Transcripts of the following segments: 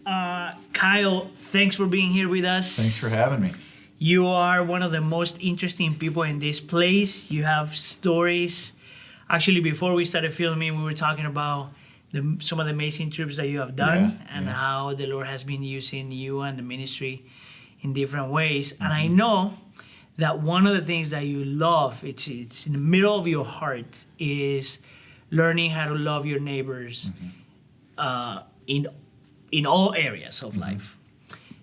Kyle, thanks for being here with us. Thanks for having me. You are one of the most interesting people in this place. You have stories. Actually, before we started filming, we were talking about some of the amazing trips that you have done and how the Lord has been using you and the ministry in different ways. And I know that one of the things that you love, it's in the middle of your heart, is learning how to love your neighbors in all areas of life.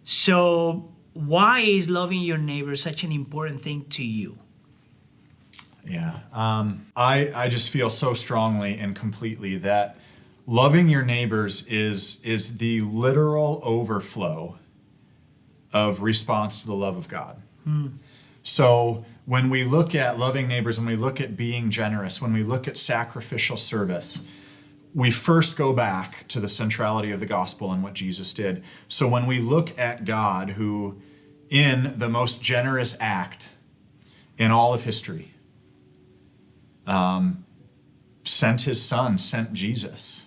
So why is loving your neighbors such an important thing to you? Yeah, I just feel so strongly and completely that loving your neighbors is the literal overflow of response to the love of God. So when we look at loving neighbors, when we look at being generous, when we look at sacrificial service, we first go back to the centrality of the gospel and what Jesus did. So when we look at God, who in the most generous act in all of history, sent his son, sent Jesus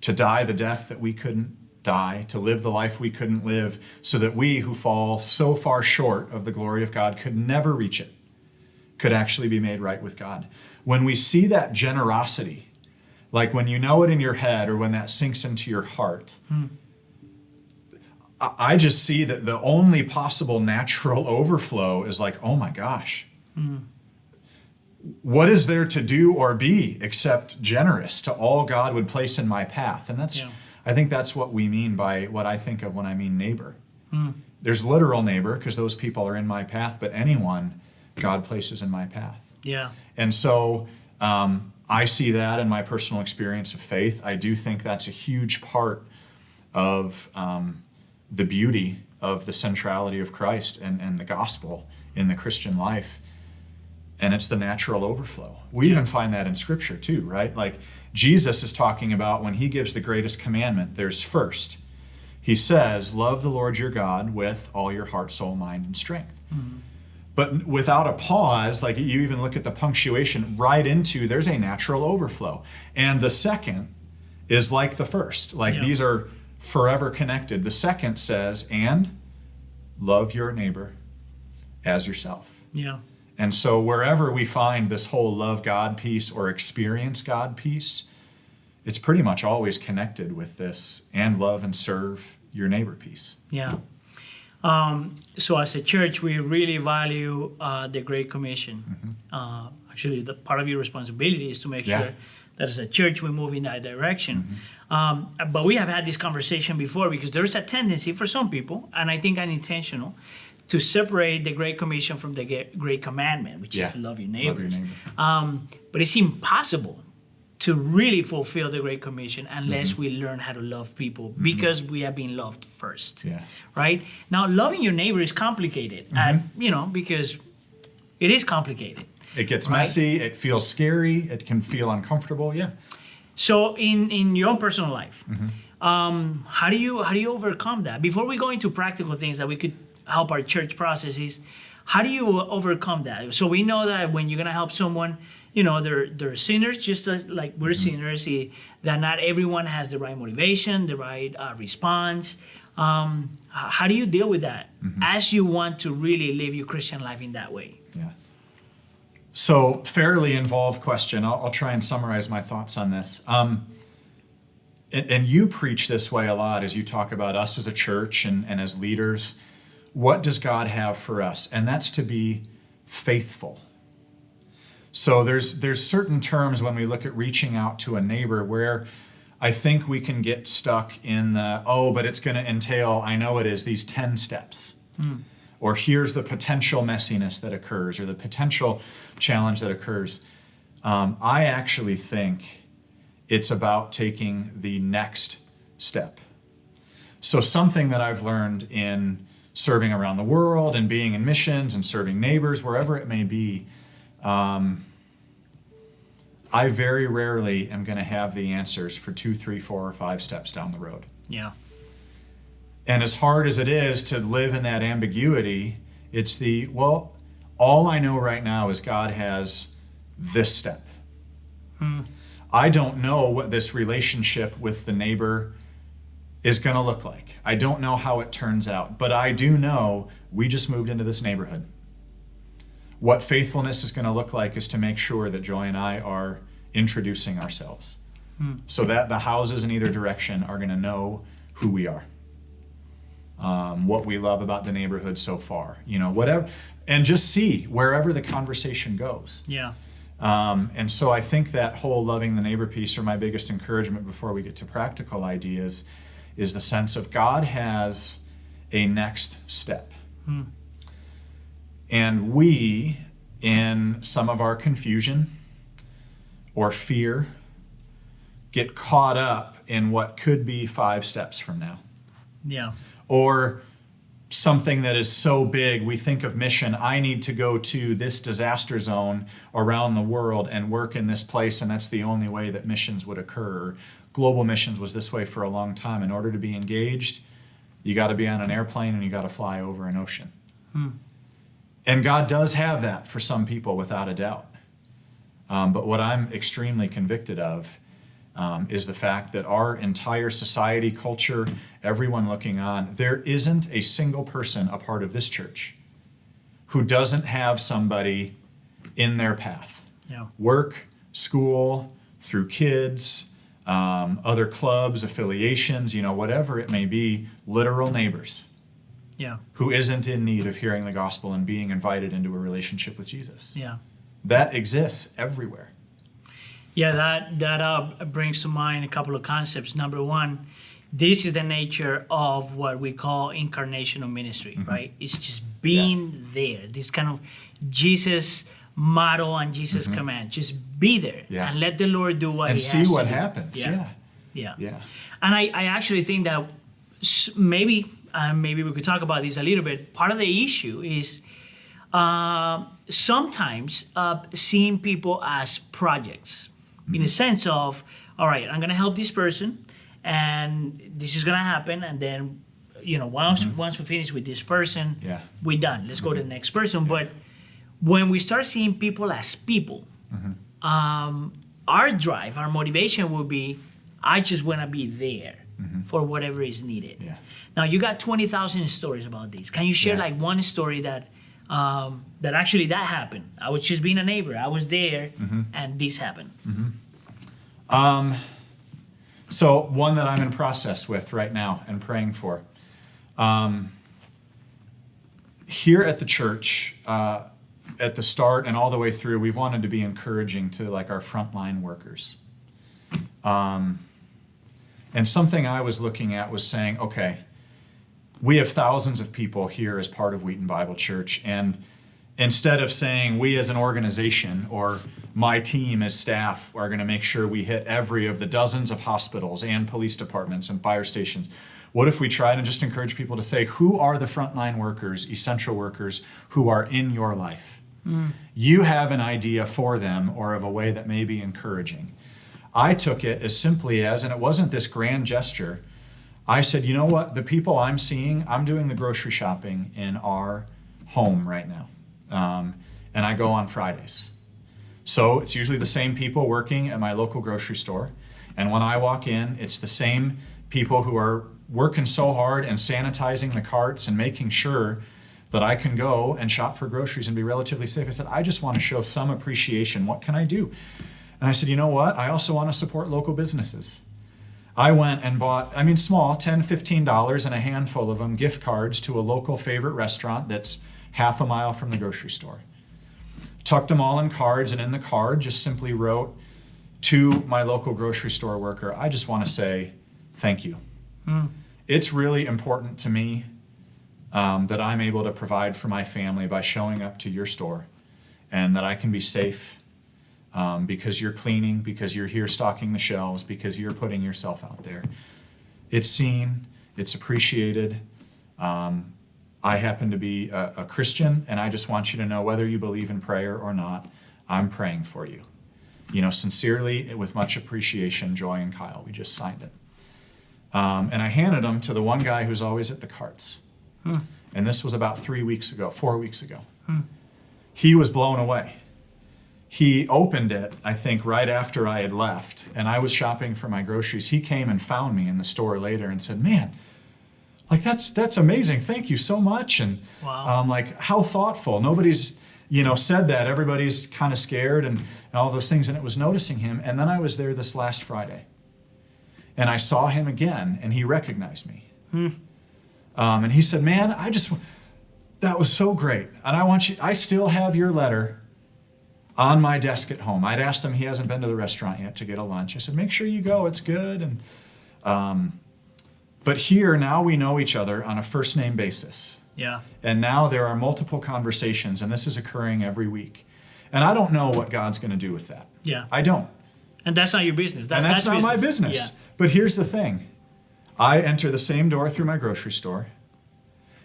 to die the death that we couldn't die, to live the life we couldn't live, so that we who fall so far short of the glory of God could never reach it, could actually be made right with God. When we see that generosity, like when you know it in your head or when that sinks into your heart, I just see that the only possible natural overflow is like, oh my gosh, what is there to do or be except generous to all God would place in my path? And that's, I think that's what we mean by what I think of when I mean neighbor. There's literal neighbor because those people are in my path, but anyone God places in my path. Yeah. And so I see that in my personal experience of faith. I do think that's a huge part of the beauty of the centrality of Christ and the gospel in the Christian life. And it's the natural overflow. We even find that in Scripture too, right? Like Jesus is talking about when he gives the greatest commandment, there's first. He says, love the Lord your God with all your heart, soul, mind, and strength. But without a pause, like you even look at the punctuation right into, there's a natural overflow. And the second is like the first. Like these are forever connected. The second says, and love your neighbor as yourself. Yeah. And so wherever we find this whole love God piece or experience God piece, it's pretty much always connected with this and love and serve your neighbor piece. Yeah. So as a church, we really value the Great Commission. Actually, the part of your responsibility is to make sure that as a church we move in that direction. But we have had this conversation before because there's a tendency for some people, and I think unintentional, to separate the Great Commission from the Great Commandment, which is love your neighbors. Love your neighbor. But it's impossible to really fulfill the Great Commission unless we learn how to love people because we have been loved first, right? Now, loving your neighbor is complicated, because it is complicated. It gets messy, it feels scary, it can feel uncomfortable, So in your own personal life, how do you overcome that? Before we go into practical things that we could help our church processes, how do you overcome that? So we know that when you're going to help someone, they're sinners, just like we're sinners, that not everyone has the right motivation, the right response. How do you deal with that as you want to really live your Christian life in that way? Yeah. So fairly involved question. I'll try and summarize my thoughts on this. And you preach this way a lot as you talk about us as a church and as leaders. What does God have for us? And that's to be faithful. So there's certain terms when we look at reaching out to a neighbor where I think we can get stuck in the, but it's going to entail, I know it is, these 10 steps. Or here's the potential messiness that occurs or the potential challenge that occurs. I actually think it's about taking the next step. So something that I've learned in serving around the world and being in missions and serving neighbors, wherever it may be, I very rarely am going to have the answers for 2, 3, 4, or 5 steps down the road. Yeah. And as hard as it is to live in that ambiguity, it's all I know right now is God has this step. I don't know what this relationship with the neighbor is going to look like. I don't know how it turns out, but I do know we just moved into this neighborhood. What faithfulness is going to look like is to make sure that Joy and I are introducing ourselves so that the houses in either direction are going to know who we are, what we love about the neighborhood so far, whatever, and just see wherever the conversation goes. Yeah. And so I think that whole loving the neighbor piece, or my biggest encouragement before we get to practical ideas, is the sense of God has a next step. And we, in some of our confusion or fear, get caught up in what could be 5 steps from now. Yeah. Or something that is so big, we think of mission. I need to go to this disaster zone around the world and work in this place, and that's the only way that missions would occur. Global missions was this way for a long time. In order to be engaged, you got to be on an airplane and you got to fly over an ocean. And God does have that for some people, without a doubt. But what I'm extremely convicted of is the fact that our entire society, culture, everyone looking on, there isn't a single person a part of this church who doesn't have somebody in their path. Yeah. Work, school, through kids, other clubs, affiliations, whatever it may be, literal neighbors. Yeah. Who isn't in need of hearing the gospel and being invited into a relationship with Jesus. Yeah. That exists everywhere. Yeah, that brings to mind a couple of concepts. Number one, this is the nature of what we call incarnational ministry, right? It's just being there. This kind of Jesus model and Jesus command. Just be there and let the Lord do what and He see has what to do. happens. Yeah. And I actually think that maybe we could talk about this a little bit. Part of the issue is sometimes seeing people as projects, in a sense of, all right, I'm going to help this person, and this is going to happen, and then, once we finish with this person, we're done. Let's go to the next person. But when we start seeing people as people, our drive, our motivation will be, I just want to be there for whatever is needed. Yeah. Now, you got 20,000 stories about this. Can you share like one story that actually that happened? I was just being a neighbor. I was there, and this happened. So one that I'm in process with right now and praying for. Here at the church, at the start and all the way through, we've wanted to be encouraging to like our frontline workers. And something I was looking at was saying, okay, we have thousands of people here as part of Wheaton Bible Church, and instead of saying we as an organization or my team as staff are going to make sure we hit every of the dozens of hospitals and police departments and fire stations, what if we tried and just encourage people to say, who are the frontline workers, essential workers who are in your life? You have an idea for them or of a way that may be encouraging. I took it as simply as, and it wasn't this grand gesture, I said, you know what, the people I'm seeing, I'm doing the grocery shopping in our home right now. And I go on Fridays. So it's usually the same people working at my local grocery store. And when I walk in, it's the same people who are working so hard and sanitizing the carts and making sure that I can go and shop for groceries and be relatively safe. I said, I just want to show some appreciation. What can I do? And I said, you know what? I also want to support local businesses. I went and bought, small, $10, $15, and a handful of them, gift cards to a local favorite restaurant that's half a mile from the grocery store. Tucked them all in cards, and in the card just simply wrote to my local grocery store worker, I just want to say thank you. It's really important to me that I'm able to provide for my family by showing up to your store, and that I can be safe because you're cleaning, because you're here stocking the shelves, because you're putting yourself out there. It's seen, it's appreciated. I happen to be a Christian, and I just want you to know, whether you believe in prayer or not, I'm praying for you. Sincerely, with much appreciation, Joy and Kyle. We just signed it. And I handed them to the one guy who's always at the carts. And this was about 4 weeks ago. He was blown away. he opened it, I think, right after I had left, and I was shopping for my groceries. He came and found me in the store later and said, man, like, that's amazing. Thank you so much. And Wow. like, how thoughtful. Nobody's, said that. Everybody's kind of scared and all those things. And it was noticing him. And then I was there this last Friday. And I saw him again, and he recognized me. And he said, man, that was so great. And I still have your letter on my desk at home. I'd asked him, he hasn't been to the restaurant yet to get a lunch. I said, make sure you go, it's good. And but here, now we know each other on a first name basis. Yeah. And now there are multiple conversations, and this is occurring every week. And I don't know what God's going to do with that. Yeah. I don't. And that's not your business. And that's not my business. Yeah. But here's the thing. I enter the same door through my grocery store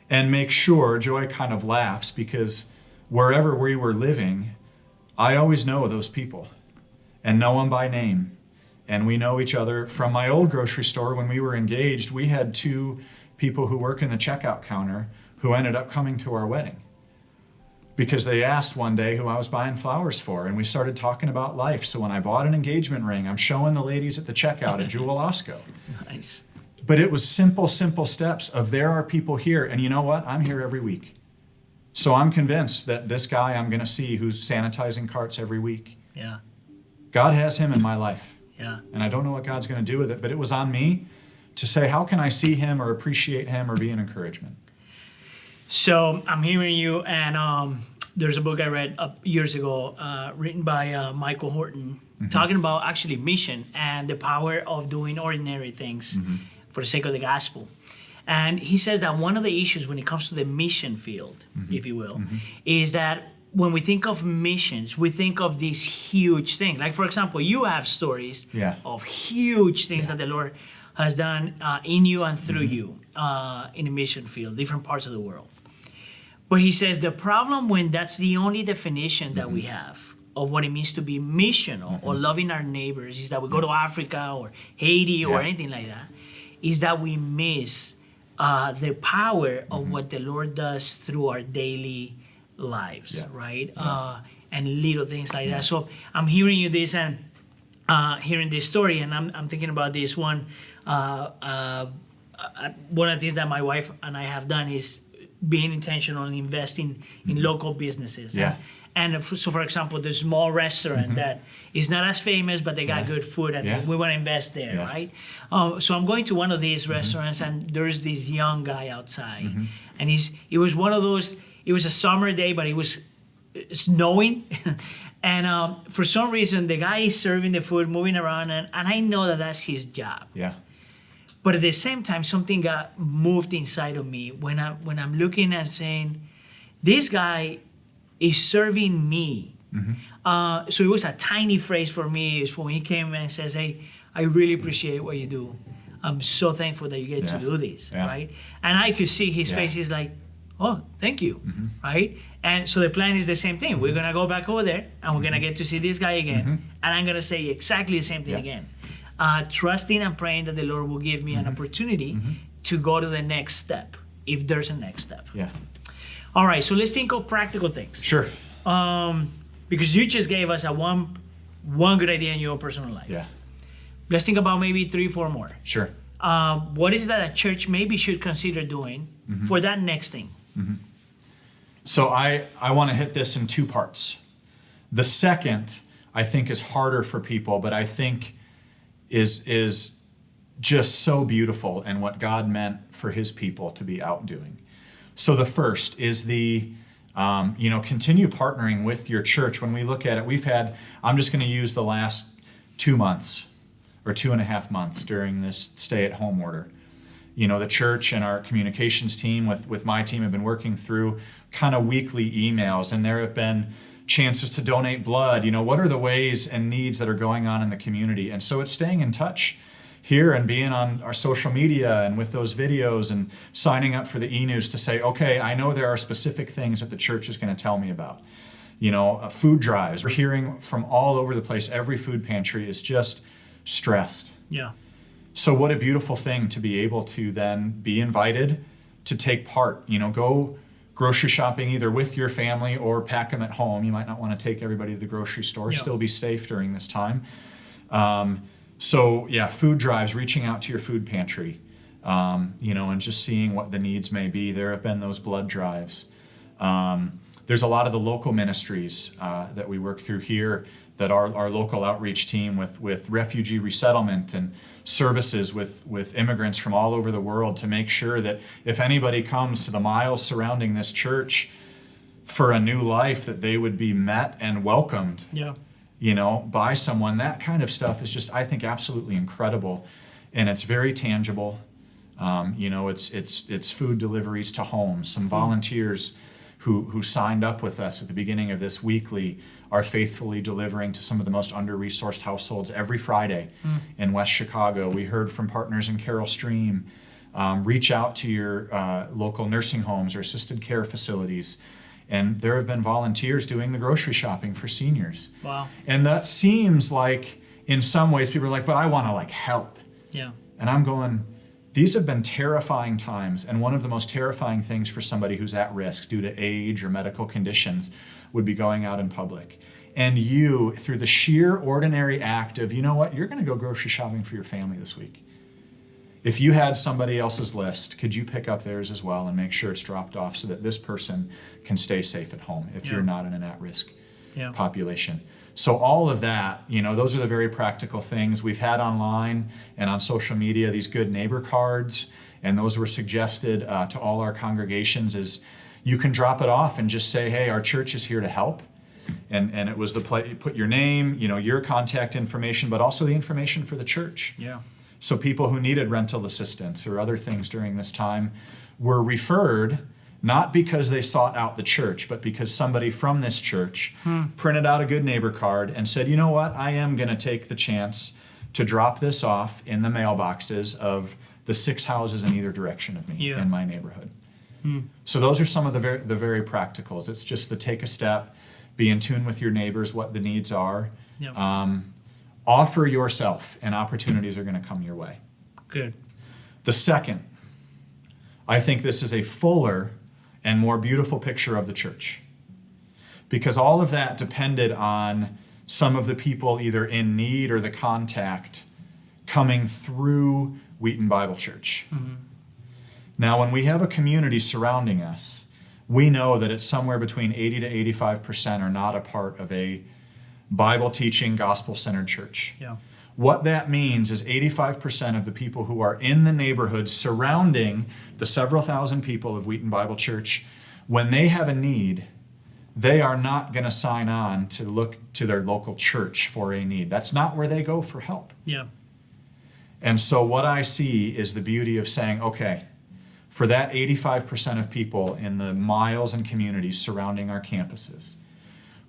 and make sure, Joy kind of laughs because wherever we were living, I always know those people and know them by name. And we know each other from my old grocery store. When we were engaged, we had 2 people who work in the checkout counter who ended up coming to our wedding because they asked one day who I was buying flowers for, and we started talking about life. So when I bought an engagement ring, I'm showing the ladies at the checkout at Jewel Osco. Nice. But it was simple steps of there are people here, and you know what? I'm here every week. So I'm convinced that this guy I'm going to see who's sanitizing carts every week, Yeah. God has him in my life. Yeah. And I don't know what God's going to do with it, but it was on me to say, how can I see him or appreciate him or be an encouragement? So I'm hearing you, and there's a book I read years ago written by Michael Horton talking about actually mission and the power of doing ordinary things for the sake of the gospel. And he says that one of the issues when it comes to the mission field, if you will, is that when we think of missions, we think of these huge things. Like, for example, you have stories of huge things that the Lord has done in you and through you in the mission field, different parts of the world. But he says the problem when that's the only definition that we have of what it means to be missional or loving our neighbors is that we go to Africa or Haiti or anything like that, is that we miss the power of what the Lord does through our daily lives, right? And little things like that. So I'm hearing you this and hearing this story, and I'm thinking about this one. One of the things that my wife and I have done is being intentional in investing in local businesses. And so, for example, the small restaurant that is not as famous, but they got good food, and we want to invest there, right? So I'm going to one of these restaurants, and there's this young guy outside, and it was one of those. It was a summer day, but it was snowing, and for some reason, the guy is serving the food, moving around, and I know that that's his job. But at the same time, something got moved inside of me when I'm looking and saying, this guy is serving me. So it was a tiny phrase for me is when he came and says, hey, I really appreciate what you do. I'm so thankful that you get to do this, right? And I could see his face is like, oh, thank you, right? And so the plan is the same thing. We're going to go back over there, and we're going to get to see this guy again. And I'm going to say exactly the same thing again. Trusting and praying that the Lord will give me an opportunity to go to the next step, if there's a next step. All right, so let's think of practical things. Sure. Because you just gave us a one good idea in your personal life. Let's think about maybe 3-4 more. Sure. What is it that a church maybe should consider doing for that next thing? So I want to hit this in 2 parts. The second, I think, is harder for people, but I think is just so beautiful and what God meant for his people to be out doing. So the first is the, continue partnering with your church. When we look at it, I'm just going to use the last 2 months or 2.5 months during this stay-at-home order. The church and our communications team with my team have been working through kind of weekly emails, and there have been chances to donate blood. What are the ways and needs that are going on in the community? And so it's staying in touch here and being on our social media and with those videos and signing up for the e-news to say, okay, I know there are specific things that the church is going to tell me about. Food drives. We're hearing from all over the place. Every food pantry is just stressed. So what a beautiful thing to be able to then be invited to take part. Go grocery shopping either with your family or pack them at home. You might not want to take everybody to the grocery store. Yeah. Still be safe during this time. So yeah, food drives, reaching out to your food pantry, and just seeing what the needs may be. There have been those blood drives. There's a lot of the local ministries that we work through here, that our local outreach team with refugee resettlement and services with immigrants from all over the world, to make sure that if anybody comes to the miles surrounding this church for a new life, that they would be met and welcomed, by someone. That kind of stuff is just, I think, absolutely incredible. And it's very tangible. It's food deliveries to homes. Some volunteers who signed up with us at the beginning of this weekly are faithfully delivering to some of the most under-resourced households every Friday in West Chicago. We heard from partners in Carroll Stream. Reach out to your local nursing homes or assisted care facilities. And there have been volunteers doing the grocery shopping for seniors. Wow. And that seems like, in some ways, people are like, but I want to help. Yeah. And I'm going, these have been terrifying times, and one of the most terrifying things for somebody who's at risk due to age or medical conditions would be going out in public. And you, through the sheer ordinary act of, you know what, you're going to go grocery shopping for your family this week. If you had somebody else's list, could you pick up theirs as well and make sure it's dropped off so that this person can stay safe at home if you're not in an at-risk population? So all of that, those are the very practical things. We've had online and on social media these good neighbor cards, and those were suggested to all our congregations. Is you can drop it off and just say, hey, our church is here to help. And it was the place, you put your name, your contact information, but also the information for the church. Yeah. So people who needed rental assistance or other things during this time were referred, not because they sought out the church, but because somebody from this church printed out a good neighbor card and said, you know what, I am going to take the chance to drop this off in the mailboxes of the 6 houses in either direction of me in my neighborhood. So those are some of the very practicals. It's just to take a step, be in tune with your neighbors, what the needs are. Offer yourself, and opportunities are going to come your way. Good. The second, I think this is a fuller and more beautiful picture of the church, because all of that depended on some of the people either in need or the contact coming through Wheaton Bible Church. Now, when we have a community surrounding us, we know that it's somewhere between 80 to 85% are not a part of a Bible-teaching, gospel-centered church. What that means is 85% of the people who are in the neighborhood surrounding the several thousand people of Wheaton Bible Church, when they have a need, they are not going to sign on to look to their local church for a need. That's not where they go for help. And so what I see is the beauty of saying, okay, for that 85% of people in the miles and communities surrounding our campuses,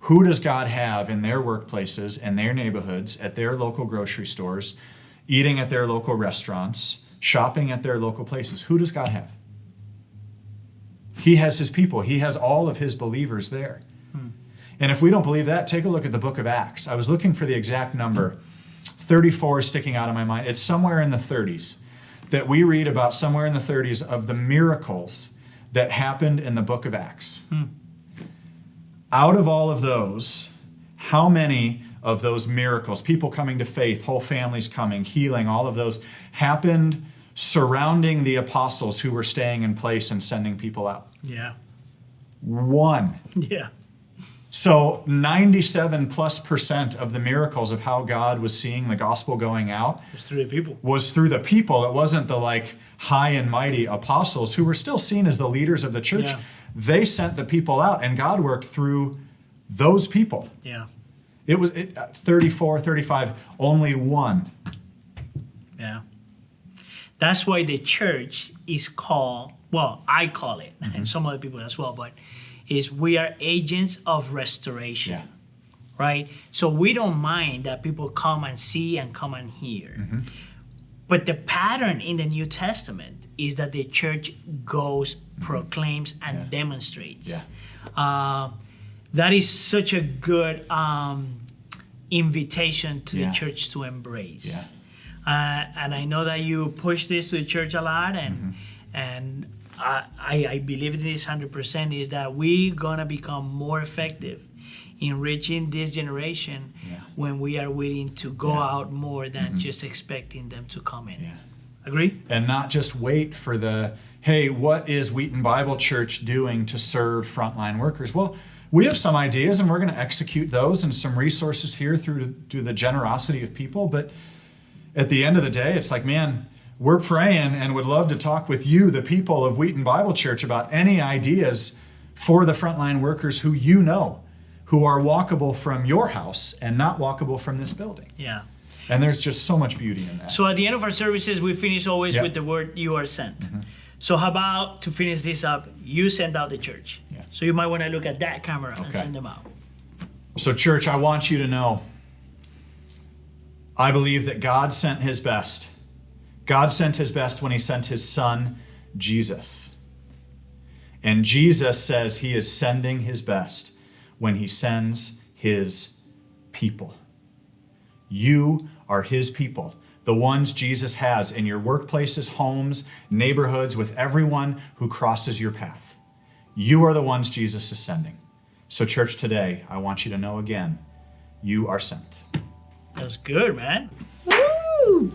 who does God have in their workplaces and their neighborhoods, at their local grocery stores, eating at their local restaurants, shopping at their local places? Who does God have? He has his people. He has all of his believers there. And if we don't believe that, take a look at the book of Acts. I was looking for the exact number. 34 is sticking out of my mind. It's somewhere in the 30s that we read about, somewhere in the 30s, of the miracles that happened in the book of Acts. Out of all of those, how many of those miracles, people coming to faith, whole families coming, healing, all of those, happened surrounding the apostles who were staying in place and sending people out? One. So 97+% of the miracles of how God was seeing the gospel going out was through the people. It wasn't the high and mighty apostles who were still seen as the leaders of the church. They sent the people out, and God worked through those people. It was 34, 35, only one. That's why the church is called, well, I call it, and some other people as well, but is we are agents of restoration. Right? So we don't mind that people come and see and come and hear. But the pattern in the New Testament is that the church goes, proclaims, and demonstrates. That is such a good invitation to the church to embrace. And I know that you push this to the church a lot, and I believe in this 100%, is that we're gonna become more effective in reaching this generation when we are willing to go out more than just expecting them to come in. Yeah. Agree? And not just wait for the, hey, what is Wheaton Bible Church doing to serve frontline workers? Well, we have some ideas and we're going to execute those and some resources here through the generosity of people. But at the end of the day, it's like, man, we're praying and would love to talk with you, the people of Wheaton Bible Church, about any ideas for the frontline workers who you know, who are walkable from your house and not walkable from this building. Yeah. And there's just so much beauty in that. So at the end of our services, we finish always with the word, you are sent. Mm-hmm. So how about, to finish this up, you send out the church. Yeah. So you might want to look at that camera and send them out. So church, I want you to know, I believe that God sent his best. God sent his best when he sent his son, Jesus. And Jesus says he is sending his best when he sends his people. You are his people, the ones Jesus has in your workplaces, homes, neighborhoods, with everyone who crosses your path. You are the ones Jesus is sending. So church, today, I want you to know again, you are sent. That's good, man. Woo!